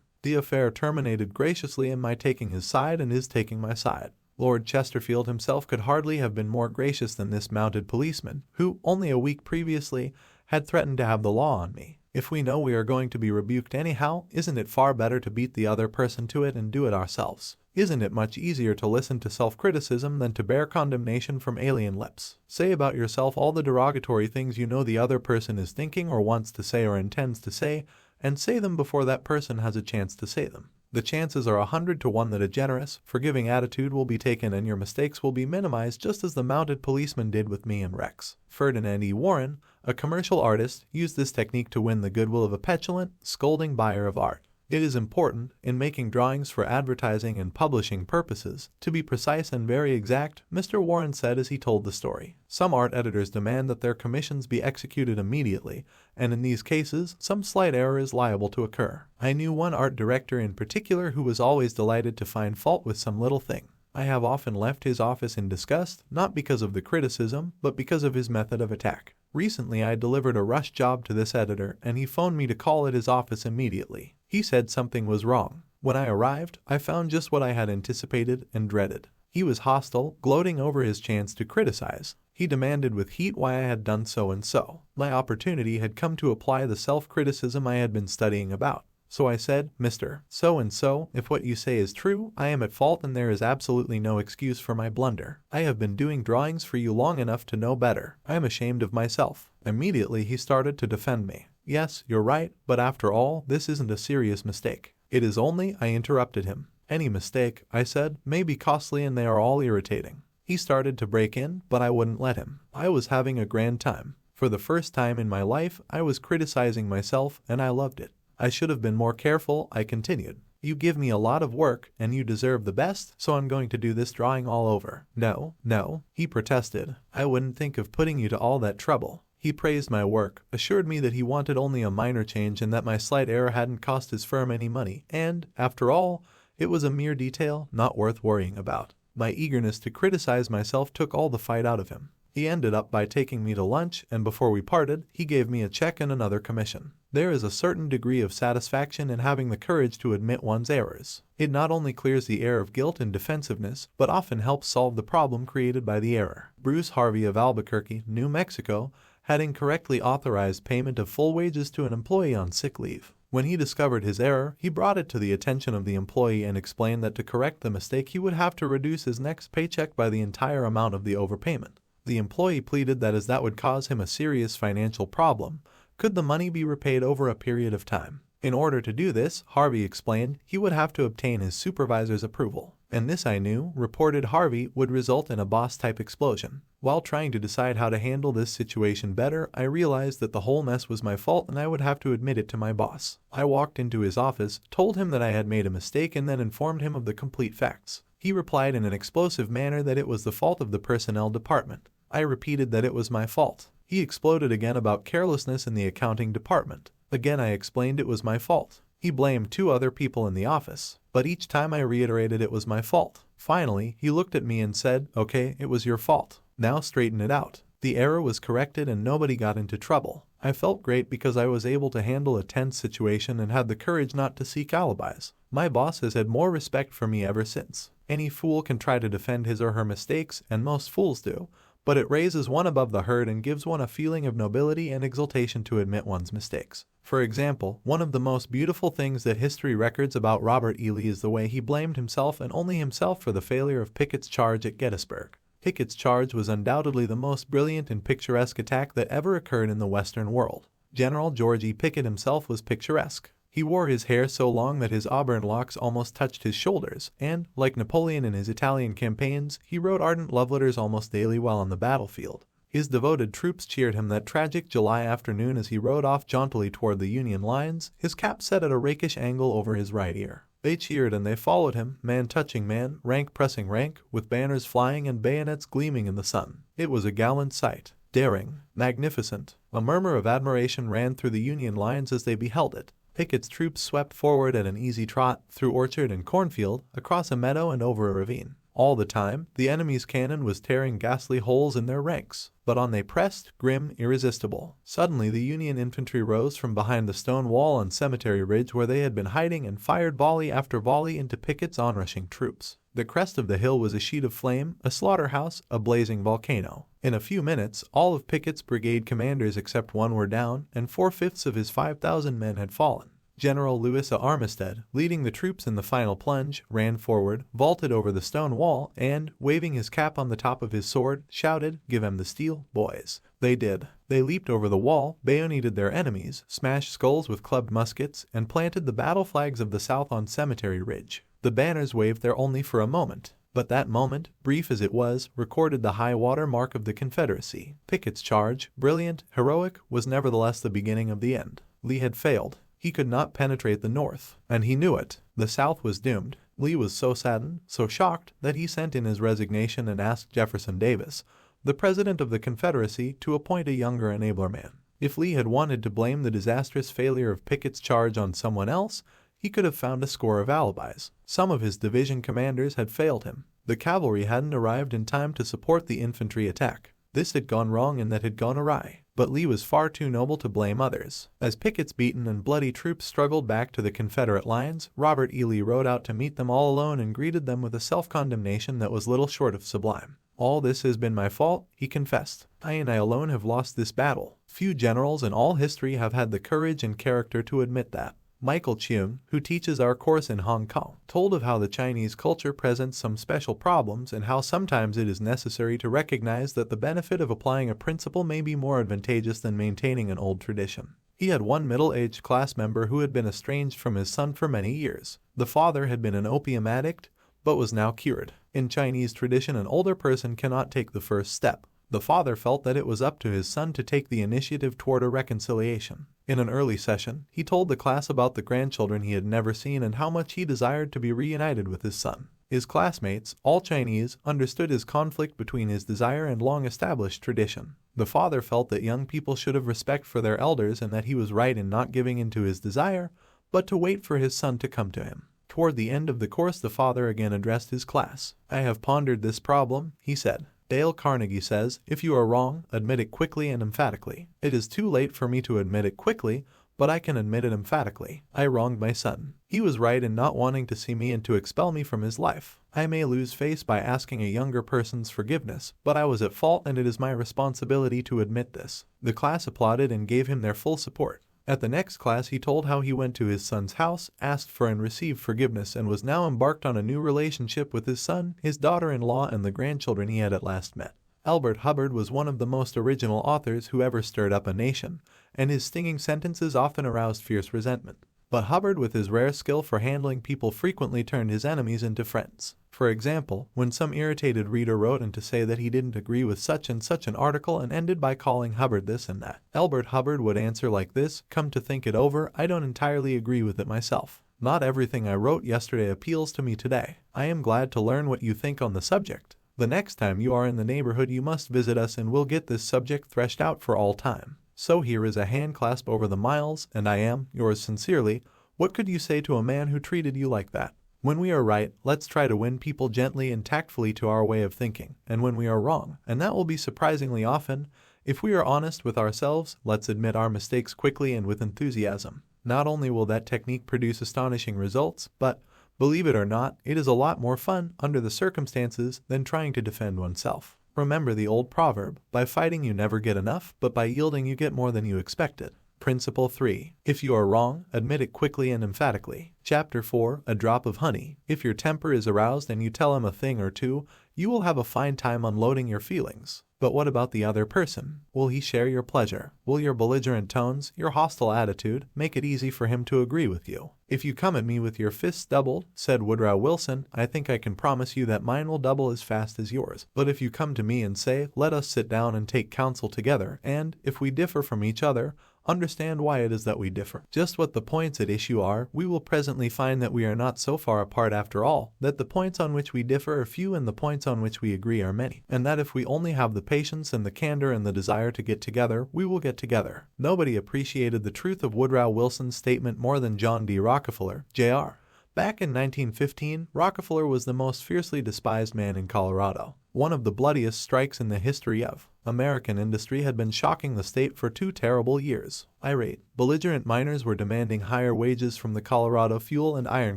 The affair terminated graciously in my taking his side and his taking my side. Lord Chesterfield himself could hardly have been more gracious than this mounted policeman, who, only a week previously, had threatened to have the law on me. If we know we are going to be rebuked anyhow, isn't it far better to beat the other person to it and do it ourselves? Isn't it much easier to listen to self-criticism than to bear condemnation from alien lips? Say about yourself all the derogatory things you know the other person is thinking or wants to say or intends to say, and say them before that person has a chance to say them. The chances are 100 to 1 that a generous, forgiving attitude will be taken and your mistakes will be minimized, just as the mounted policeman did with me and Rex. Ferdinand E. Warren, a commercial artist, used this technique to win the goodwill of a petulant, scolding buyer of art. It is important, in making drawings for advertising and publishing purposes, to be precise and very exact, Mr. Warren said as he told the story. Some art editors demand that their commissions be executed immediately, and in these cases, some slight error is liable to occur. I knew one art director in particular who was always delighted to find fault with some little thing. I have often left his office in disgust, not because of the criticism, but because of his method of attack. Recently, I delivered a rush job to this editor, and he phoned me to call at his office immediately. He said something was wrong. When I arrived, I found just what I had anticipated and dreaded. He was hostile, gloating over his chance to criticize. He demanded with heat why I had done so and so. My opportunity had come to apply the self-criticism I had been studying about. So I said, Mr. So-and-so, if what you say is true, I am at fault and there is absolutely no excuse for my blunder. I have been doing drawings for you long enough to know better. I am ashamed of myself. Immediately he started to defend me. Yes, you're right, but after all, this isn't a serious mistake. It is only, I interrupted him. Any mistake, I said, may be costly and they are all irritating. He started to break in, but I wouldn't let him. I was having a grand time. For the first time in my life, I was criticizing myself, and I loved it. I should have been more careful, I continued. You give me a lot of work, and you deserve the best, so I'm going to do this drawing all over. No, he protested. I wouldn't think of putting you to all that trouble. He praised my work, assured me that he wanted only a minor change and that my slight error hadn't cost his firm any money, and, after all, it was a mere detail not worth worrying about. My eagerness to criticize myself took all the fight out of him. He ended up by taking me to lunch, and before we parted, he gave me a check and another commission. There is a certain degree of satisfaction in having the courage to admit one's errors. It not only clears the air of guilt and defensiveness, but often helps solve the problem created by the error. Bruce Harvey of Albuquerque, New Mexico, had incorrectly authorized payment of full wages to an employee on sick leave. When he discovered his error, he brought it to the attention of the employee and explained that to correct the mistake he would have to reduce his next paycheck by the entire amount of the overpayment. The employee pleaded that as that would cause him a serious financial problem, could the money be repaid over a period of time? In order to do this, Harvey explained, he would have to obtain his supervisor's approval. And this, I knew, reported Harvey, would result in a boss-type explosion. While trying to decide how to handle this situation better, I realized that the whole mess was my fault and I would have to admit it to my boss. I walked into his office, told him that I had made a mistake, and then informed him of the complete facts. He replied in an explosive manner that it was the fault of the personnel department. I repeated that it was my fault. He exploded again about carelessness in the accounting department. Again I explained it was my fault. He blamed 2 other people in the office, but each time I reiterated it was my fault. Finally, he looked at me and said, "Okay, it was your fault. Now straighten it out." The error was corrected and nobody got into trouble. I felt great because I was able to handle a tense situation and had the courage not to seek alibis. My boss has had more respect for me ever since. Any fool can try to defend his or her mistakes, and most fools do, but it raises one above the herd and gives one a feeling of nobility and exultation to admit one's mistakes. For example, one of the most beautiful things that history records about Robert E. Lee is the way he blamed himself and only himself for the failure of Pickett's charge at Gettysburg. Pickett's charge was undoubtedly the most brilliant and picturesque attack that ever occurred in the Western world. General George E. Pickett himself was picturesque. He wore his hair so long that his auburn locks almost touched his shoulders, and, like Napoleon in his Italian campaigns, he wrote ardent love letters almost daily while on the battlefield. His devoted troops cheered him that tragic July afternoon as he rode off jauntily toward the Union lines, his cap set at a rakish angle over his right ear. They cheered and they followed him, man touching man, rank pressing rank, with banners flying and bayonets gleaming in the sun. It was a gallant sight, daring, magnificent. A murmur of admiration ran through the Union lines as they beheld it. Pickett's troops swept forward at an easy trot, through orchard and cornfield, across a meadow and over a ravine. All the time, the enemy's cannon was tearing ghastly holes in their ranks, but on they pressed, grim, irresistible. Suddenly the Union infantry rose from behind the stone wall on Cemetery Ridge where they had been hiding and fired volley after volley into Pickett's onrushing troops. The crest of the hill was a sheet of flame, a slaughterhouse, a blazing volcano. In a few minutes, all of Pickett's brigade commanders except one were down, and 4/5 of his 5,000 men had fallen. General Louis Armistead, leading the troops in the final plunge, ran forward, vaulted over the stone wall, and, waving his cap on the top of his sword, shouted, "Give 'em the steel, boys." They did. They leaped over the wall, bayoneted their enemies, smashed skulls with clubbed muskets, and planted the battle flags of the South on Cemetery Ridge. The banners waved there only for a moment, but that moment, brief as it was, recorded the high water mark of the Confederacy. Pickett's charge, brilliant, heroic, was nevertheless the beginning of the end. Lee had failed. He could not penetrate the North, and he knew it. The South was doomed. Lee was so saddened, so shocked, that he sent in his resignation and asked Jefferson Davis, the president of the Confederacy, to appoint a younger and abler man. If Lee had wanted to blame the disastrous failure of Pickett's charge on someone else, he could have found a score of alibis. Some of his division commanders had failed him. The cavalry hadn't arrived in time to support the infantry attack. This had gone wrong and that had gone awry. But Lee was far too noble to blame others. As Pickett's beaten and bloody troops struggled back to the Confederate lines, Robert E. Lee rode out to meet them all alone and greeted them with a self-condemnation that was little short of sublime. "All this has been my fault," he confessed. I alone have lost this battle." Few generals in all history have had the courage and character to admit that. Michael Cheung, who teaches our course in Hong Kong, told of how the Chinese culture presents some special problems and how sometimes it is necessary to recognize that the benefit of applying a principle may be more advantageous than maintaining an old tradition. He had one middle-aged class member who had been estranged from his son for many years. The father had been an opium addict, but was now cured. In Chinese tradition, an older person cannot take the first step. The father felt that it was up to his son to take the initiative toward a reconciliation. In an early session, he told the class about the grandchildren he had never seen and how much he desired to be reunited with his son. His classmates, all Chinese, understood his conflict between his desire and long-established tradition. The father felt that young people should have respect for their elders and that he was right in not giving in to his desire, but to wait for his son to come to him. Toward the end of the course, the father again addressed his class. "I have pondered this problem," he said. Dale Carnegie says, "If you are wrong, admit it quickly and emphatically." It is too late for me to admit it quickly, but I can admit it emphatically. I wronged my son. He was right in not wanting to see me and to expel me from his life. I may lose face by asking a younger person's forgiveness, but I was at fault and it is my responsibility to admit this. The class applauded and gave him their full support. At the next class, he told how he went to his son's house, asked for and received forgiveness, and was now embarked on a new relationship with his son, his daughter-in-law, and the grandchildren he had at last met. Albert Hubbard was one of the most original authors who ever stirred up a nation, and his stinging sentences often aroused fierce resentment. But Hubbard, with his rare skill for handling people, frequently turned his enemies into friends. For example, when some irritated reader wrote in to say that he didn't agree with such and such an article and ended by calling Hubbard this and that, Albert Hubbard would answer like this: "Come to think it over, I don't entirely agree with it myself. Not everything I wrote yesterday appeals to me today. I am glad to learn what you think on the subject. The next time you are in the neighborhood you must visit us and we'll get this subject threshed out for all time." So here is a hand clasp over the miles, and I am, yours sincerely. What could you say to a man who treated you like that? When we are right, let's try to win people gently and tactfully to our way of thinking. And when we are wrong, and that will be surprisingly often, if we are honest with ourselves, let's admit our mistakes quickly and with enthusiasm. Not only will that technique produce astonishing results, but, believe it or not, it is a lot more fun, under the circumstances, than trying to defend oneself. Remember the old proverb, by fighting you never get enough, but by yielding you get more than you expected. Principle 3. If you are wrong, admit it quickly and emphatically. Chapter 4. A drop of honey. If your temper is aroused and you tell him a thing or two, you will have a fine time unloading your feelings. But what about the other person? Will he share your pleasure? Will your belligerent tones, your hostile attitude, make it easy for him to agree with you? "If you come at me with your fists doubled," said Woodrow Wilson, "I think I can promise you that mine will double as fast as yours. But if you come to me and say, 'Let us sit down and take counsel together,' and, if we differ from each other, understand why it is that we differ, just what the points at issue are, we will presently find that we are not so far apart after all, that the points on which we differ are few and the points on which we agree are many, and that if we only have the patience and the candor and the desire to get together, we will get together." Nobody appreciated the truth of Woodrow Wilson's statement more than John D. Rockefeller, Jr. Back in 1915, Rockefeller was the most fiercely despised man in Colorado. One of the bloodiest strikes in the history of American industry had been shocking the state for 2 terrible years. Irate, belligerent miners were demanding higher wages from the Colorado Fuel and Iron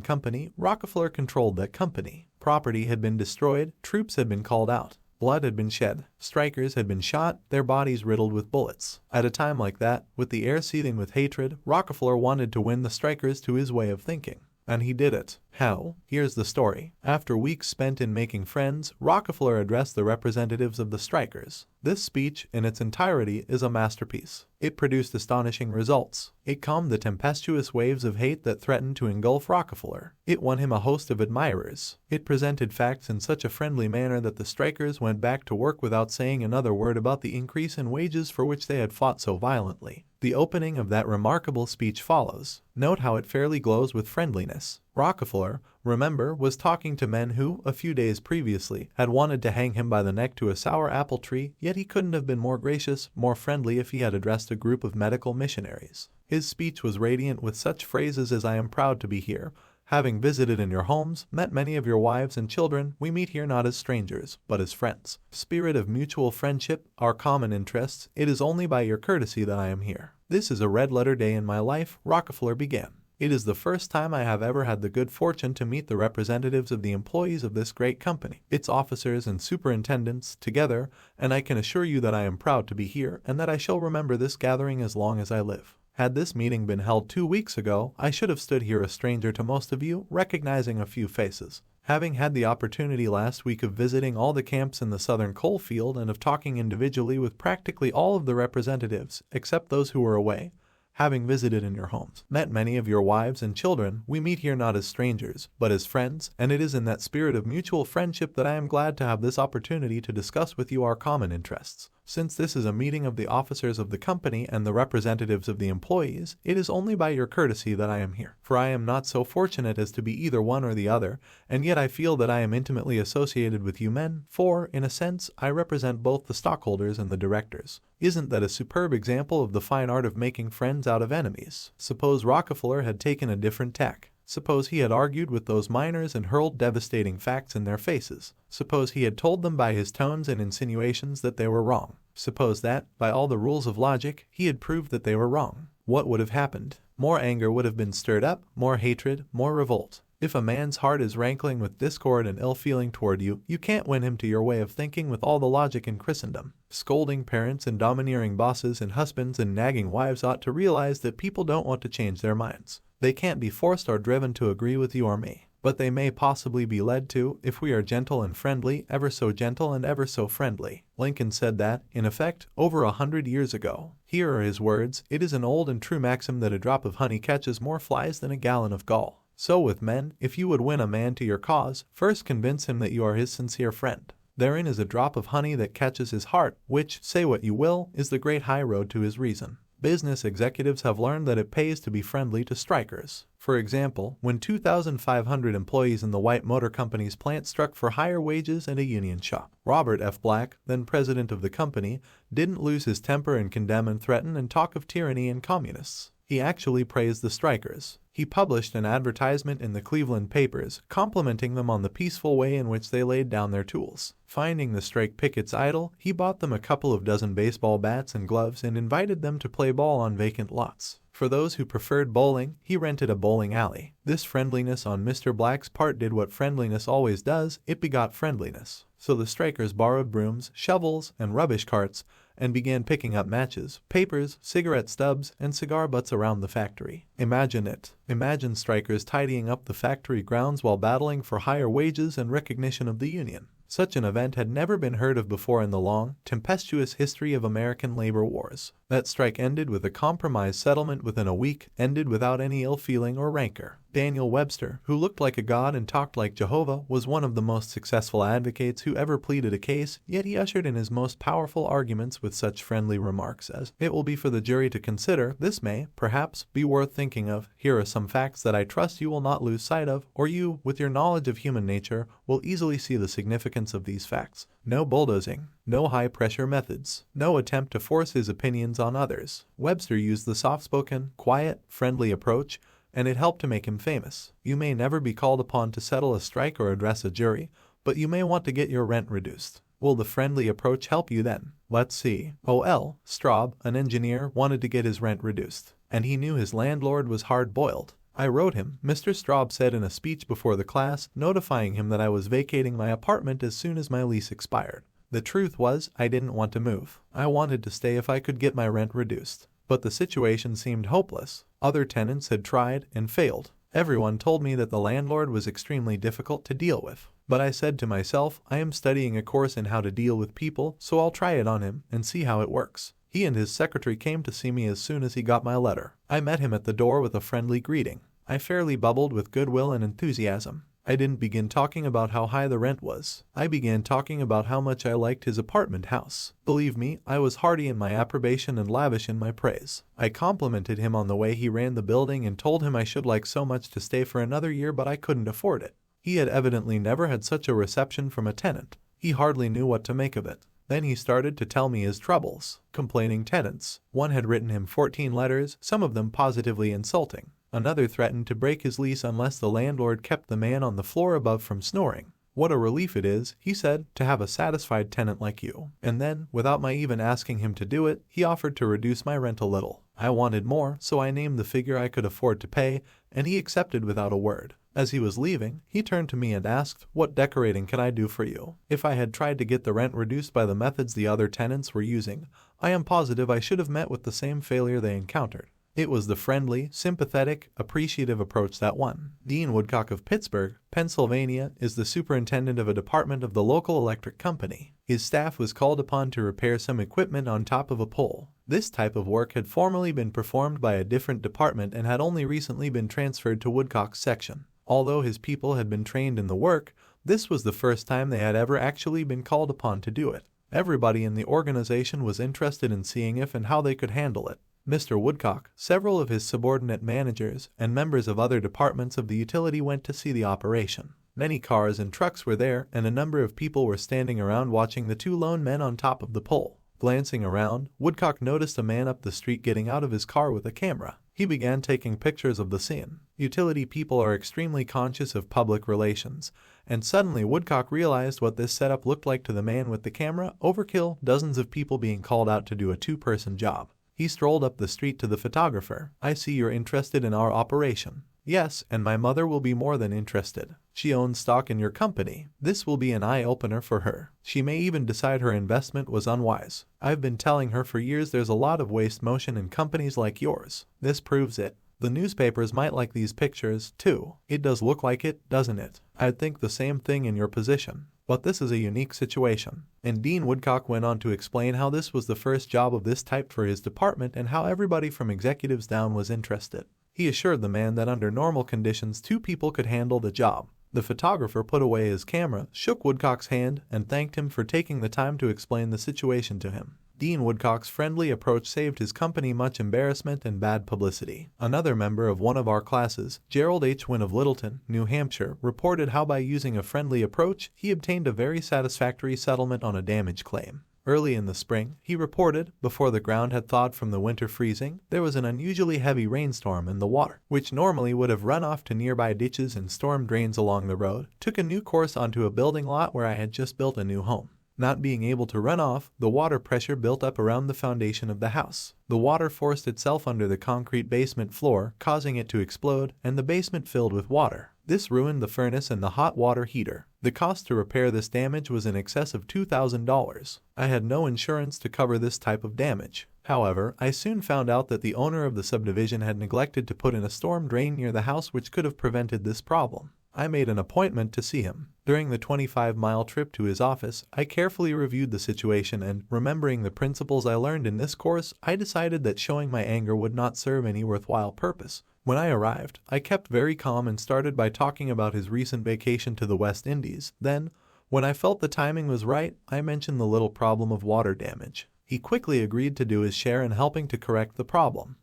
Company. Rockefeller controlled that company. Property had been destroyed, troops had been called out. Blood had been shed, strikers had been shot, their bodies riddled with bullets. At a time like that, with the air seething with hatred, Rockefeller wanted to win the strikers to his way of thinking. And he did it. How? Here's the story. After weeks spent in making friends, Rockefeller addressed the representatives of the strikers. This speech, in its entirety, is a masterpiece. It produced astonishing results. It calmed the tempestuous waves of hate that threatened to engulf Rockefeller. It won him a host of admirers. It presented facts in such a friendly manner that the strikers went back to work without saying another word about the increase in wages for which they had fought so violently. The opening of that remarkable speech follows. Note how it fairly glows with friendliness. Rockefeller, remember, was talking to men who, a few days previously, had wanted to hang him by the neck to a sour apple tree, yet he couldn't have been more gracious, more friendly if he had addressed a group of medical missionaries. His speech was radiant with such phrases as "I am proud to be here. Having visited in your homes, met many of your wives and children, we meet here not as strangers, but as friends. Spirit of mutual friendship, our common interests, it is only by your courtesy that I am here. This is a red-letter day in my life," Rockefeller began. "It is the first time I have ever had the good fortune to meet the representatives of the employees of this great company, its officers and superintendents, together, and I can assure you that I am proud to be here and that I shall remember this gathering as long as I live. Had this meeting been held 2 weeks ago, I should have stood here a stranger to most of you, recognizing a few faces. Having had the opportunity last week of visiting all the camps in the southern coal field and of talking individually with practically all of the representatives, except those who were away, having visited in your homes, met many of your wives and children, we meet here not as strangers, but as friends, and it is in that spirit of mutual friendship that I am glad to have this opportunity to discuss with you our common interests. Since this is a meeting of the officers of the company and the representatives of the employees, it is only by your courtesy that I am here, for I am not so fortunate as to be either one or the other, and yet I feel that I am intimately associated with you men, for, in a sense, I represent both the stockholders and the directors. Isn't that a superb example of the fine art of making friends out of enemies? Suppose Rockefeller had taken a different tack. Suppose he had argued with those miners and hurled devastating facts in their faces. Suppose he had told them by his tones and insinuations that they were wrong. Suppose that, by all the rules of logic, he had proved that they were wrong. What would have happened? More anger would have been stirred up, more hatred, more revolt. If a man's heart is rankling with discord and ill feeling toward you, you can't win him to your way of thinking with all the logic in Christendom. Scolding parents and domineering bosses and husbands and nagging wives ought to realize that people don't want to change their minds. They can't be forced or driven to agree with you or me, but they may possibly be led to, if we are gentle and friendly, ever so gentle and ever so friendly. Lincoln said that, in effect, over 100 years ago. Here are his words. It is an old and true maxim that a drop of honey catches more flies than a gallon of gall. So with men, if you would win a man to your cause, first convince him that you are his sincere friend. Therein is a drop of honey that catches his heart, which, say what you will, is the great high road to his reason. Business executives have learned that it pays to be friendly to strikers. For example, when 2,500 employees in the White Motor Company's plant struck for higher wages and a union shop, Robert F. Black, then president of the company, didn't lose his temper and condemn and threaten and talk of tyranny and communists. He actually praised the strikers. He published an advertisement in the Cleveland papers, complimenting them on the peaceful way in which they laid down their tools. Finding the strike pickets idle, he bought them a couple of dozen baseball bats and gloves and invited them to play ball on vacant lots. For those who preferred bowling, he rented a bowling alley. This friendliness on Mr. Black's part did what friendliness always does, it begot friendliness. So the strikers borrowed brooms, shovels, and rubbish carts, and began picking up matches, papers, cigarette stubs, and cigar butts around the factory. Imagine it. Imagine strikers tidying up the factory grounds while battling for higher wages and recognition of the union. Such an event had never been heard of before in the long, tempestuous history of American labor wars. That strike ended with a compromise settlement within a week, ended without any ill feeling or rancor. Daniel Webster, who looked like a god and talked like Jehovah, was one of the most successful advocates who ever pleaded a case, yet he ushered in his most powerful arguments with such friendly remarks as, "It will be for the jury to consider. This may, perhaps, be worth thinking of. Here are some facts that I trust you will not lose sight of, or you, with your knowledge of human nature, will easily see the significance of these facts. No bulldozing, no high-pressure methods, no attempt to force his opinions on others." Webster used the soft-spoken, quiet, friendly approach, and it helped to make him famous. You may never be called upon to settle a strike or address a jury, but you may want to get your rent reduced. Will the friendly approach help you then? Let's see. O.L. Straub, an engineer, wanted to get his rent reduced, and he knew his landlord was hard-boiled. I wrote him, Mr. Straub said in a speech before the class, notifying him that I was vacating my apartment as soon as my lease expired. The truth was, I didn't want to move. I wanted to stay if I could get my rent reduced. But the situation seemed hopeless. Other tenants had tried and failed. Everyone told me that the landlord was extremely difficult to deal with. But I said to myself, I am studying a course in how to deal with people, so I'll try it on him and see how it works. He and his secretary came to see me as soon as he got my letter. I met him at the door with a friendly greeting. I fairly bubbled with goodwill and enthusiasm. I didn't begin talking about how high the rent was. I began talking about how much I liked his apartment house. Believe me, I was hearty in my approbation and lavish in my praise. I complimented him on the way he ran the building and told him I should like so much to stay for another year, but I couldn't afford it. He had evidently never had such a reception from a tenant. He hardly knew what to make of it. Then he started to tell me his troubles. Complaining tenants. One had written him 14 letters, some of them positively insulting. Another threatened to break his lease unless the landlord kept the man on the floor above from snoring. What a relief it is, he said, to have a satisfied tenant like you. And then, without my even asking him to do it, he offered to reduce my rent a little. I wanted more, so I named the figure I could afford to pay, and he accepted without a word. As he was leaving, he turned to me and asked, "What decorating can I do for you?" If I had tried to get the rent reduced by the methods the other tenants were using, I am positive I should have met with the same failure they encountered. It was the friendly, sympathetic, appreciative approach that won. Dean Woodcock of Pittsburgh, Pennsylvania, is the superintendent of a department of the local electric company. His staff was called upon to repair some equipment on top of a pole. This type of work had formerly been performed by a different department and had only recently been transferred to Woodcock's section. Although his people had been trained in the work, this was the first time they had ever actually been called upon to do it. Everybody in the organization was interested in seeing if and how they could handle it. Mr. Woodcock, several of his subordinate managers, and members of other departments of the utility went to see the operation. Many cars and trucks were there, and a number of people were standing around watching the two lone men on top of the pole. Glancing around, Woodcock noticed a man up the street getting out of his car with a camera. He began taking pictures of the scene. Utility people are extremely conscious of public relations, and suddenly Woodcock realized what this setup looked like to the man with the camera. Overkill, dozens of people being called out to do a two-person job. He strolled up the street to the photographer. "I see you're interested in our operation." "Yes, and my mother will be more than interested. She owns stock in your company. This will be an eye-opener for her. She may even decide her investment was unwise. I've been telling her for years there's a lot of waste motion in companies like yours. This proves it. The newspapers might like these pictures, too. It does look like it, doesn't it? I'd think the same thing in your position. But this is a unique situation." And Dean Woodcock went on to explain how this was the first job of this type for his department and how everybody from executives down was interested. He assured the man that under normal conditions 2 people could handle the job. The photographer put away his camera, shook Woodcock's hand, and thanked him for taking the time to explain the situation to him. Dean Woodcock's friendly approach saved his company much embarrassment and bad publicity. Another member of one of our classes, Gerald H. Wynn of Littleton, New Hampshire, reported how by using a friendly approach, he obtained a very satisfactory settlement on a damage claim. Early in the spring, he reported, before the ground had thawed from the winter freezing, there was an unusually heavy rainstorm and the water, which normally would have run off to nearby ditches and storm drains along the road, took a new course onto a building lot where I had just built a new home. Not being able to run off, the water pressure built up around the foundation of the house. The water forced itself under the concrete basement floor, causing it to explode, and the basement filled with water. This ruined the furnace and the hot water heater. The cost to repair this damage was in excess of $2,000. I had no insurance to cover this type of damage. However, I soon found out that the owner of the subdivision had neglected to put in a storm drain near the house which could have prevented this problem. I made an appointment to see him. During the 25-mile trip to his office, I carefully reviewed the situation and, remembering the principles I learned in this course, I decided that showing my anger would not serve any worthwhile purpose. When I arrived, I kept very calm and started by talking about his recent vacation to the West Indies. Then, when I felt the timing was right, I mentioned the little problem of water damage. He quickly agreed to do his share in helping to correct the problem.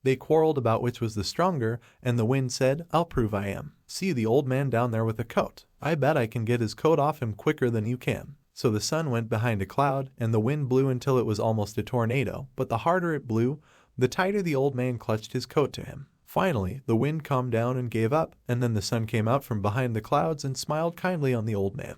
They quarreled about which was the stronger, and the wind said, "I'll prove I am. See the old man down there with the coat. I bet I can get his coat off him quicker than you can." So the sun went behind a cloud, and the wind blew until it was almost a tornado, but the harder it blew, the tighter the old man clutched his coat to him. Finally, the wind calmed down and gave up, and then the sun came out from behind the clouds and smiled kindly on the old man.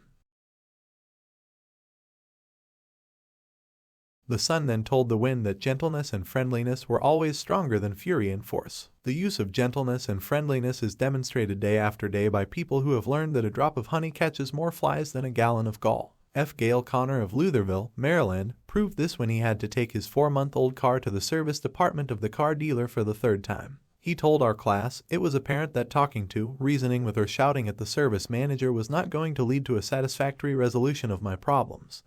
The sun then told the wind that gentleness and friendliness were always stronger than fury and force. The use of gentleness and friendliness is demonstrated day after day by people who have learned that a drop of honey catches more flies than a gallon of gall. F. Gale Connor of Lutherville, Maryland, proved this when he had to take his 4-month-old car to the service department of the car dealer for the 3rd time. He told our class, "It was apparent that talking to, reasoning with or shouting at the service manager was not going to lead to a satisfactory resolution of my problems.